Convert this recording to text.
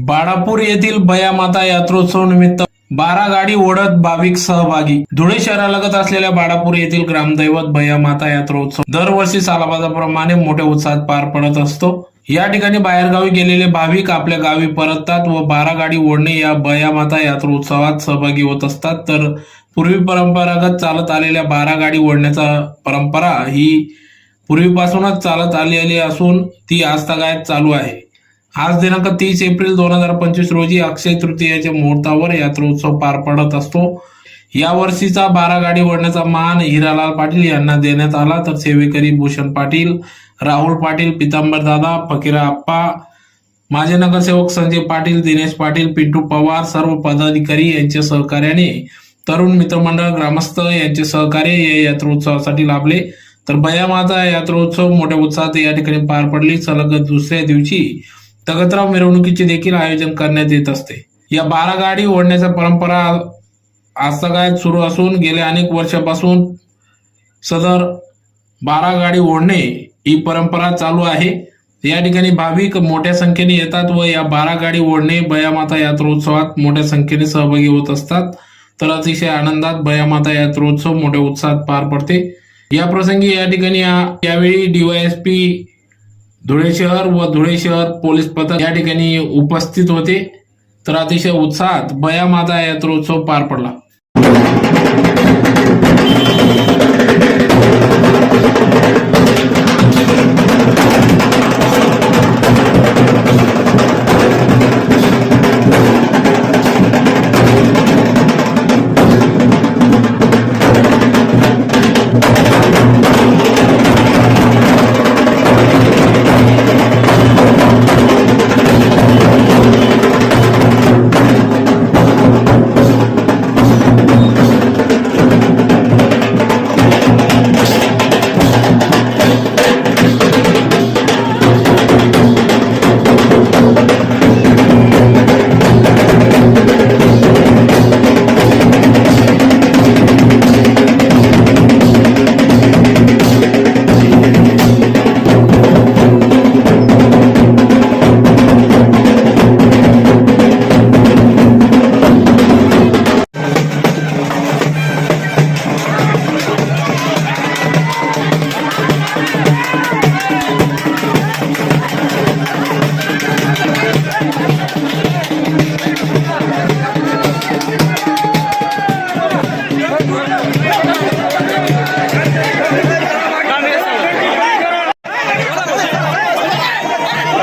बाळापूर येथील बयामाता यात्रोत्सव निमित्त 12 गाडी ओढत भाविक सहभागी। धुळे शहरालगत असलेल्या बाळापूर येथील ग्रामदैवत बयामाता यात्रोत्सव दरवर्षी सालाबादाप्रमाणे मोठ्या उत्साहात पार पडत असतो। या ठिकाणी बाहेरगावी गेलेले भाविक आपल्या गावी परततात व 12 गाडी ओढणे या बयामाता यात्रोत्सवात सहभागी होत असतात। तर पूर्वी परंपरागत चालत आलेल्या 12 गाडी ओढण्याचा परंपरा ही पूर्वीपासूनच चालत आलेली असून ती आजतागायत चालू आहे। आज दिनांक 30 एप्रिल 2025 रोजी अक्षय तृतीयेच्या मुहूर्तावर यात्रोत्सव पार पडत असतो। या वर्षीचा 12 गाडी ओढण्याचा मान हिरालाल पाटील यांना देण्यात आला, तर सेवेकरी भूषण पाटील, राहुल पाटील, पितांबर दादा, फकीरा आप्पा, माजी नगरसेवक संजय पाटील, दिनेश पाटील, पिंटू पवार, सर्व पदाधिकारी यांच्या सहकार्याने तरुण मित्रमंडळ, ग्रामस्थ यांचे सहकार्य या यात्रोत्सवासाठी लाभले। तर बयामाता यात्रोत्सव मोठ्या उत्साहात या ठिकाणी पार पडली। सलग दुसऱ्या दिवशी तगतराव मिरवणुकीचे देखील आयोजन करण्यात येत असते। या 12 गाडी ओढण्याचा परंपरा आजतागायत सुरू असून गेल्या अनेक वर्षापासून सदर 12 गाडी ओढणे ही परंपरा चालू आहे। या ठिकाणी भाविक मोठ्या संख्येने येतात व या 12 गाडी ओढणे बयामाता यात्रोत्सवात मोठ्या संख्येने सहभागी होत असतात। तर अतिशय आनंदात बयामाता यात्रोत्सव मोठ्या उत्साहात पार पडते। या प्रसंगी या ठिकाणी यावेळी DYSP धुळे शहर व धुळे शहर पोलीस पथक या ठिकाणी उपस्थित होते। तर अतिशय उत्साहात बयामाता यात्रोत्सव पार पडला।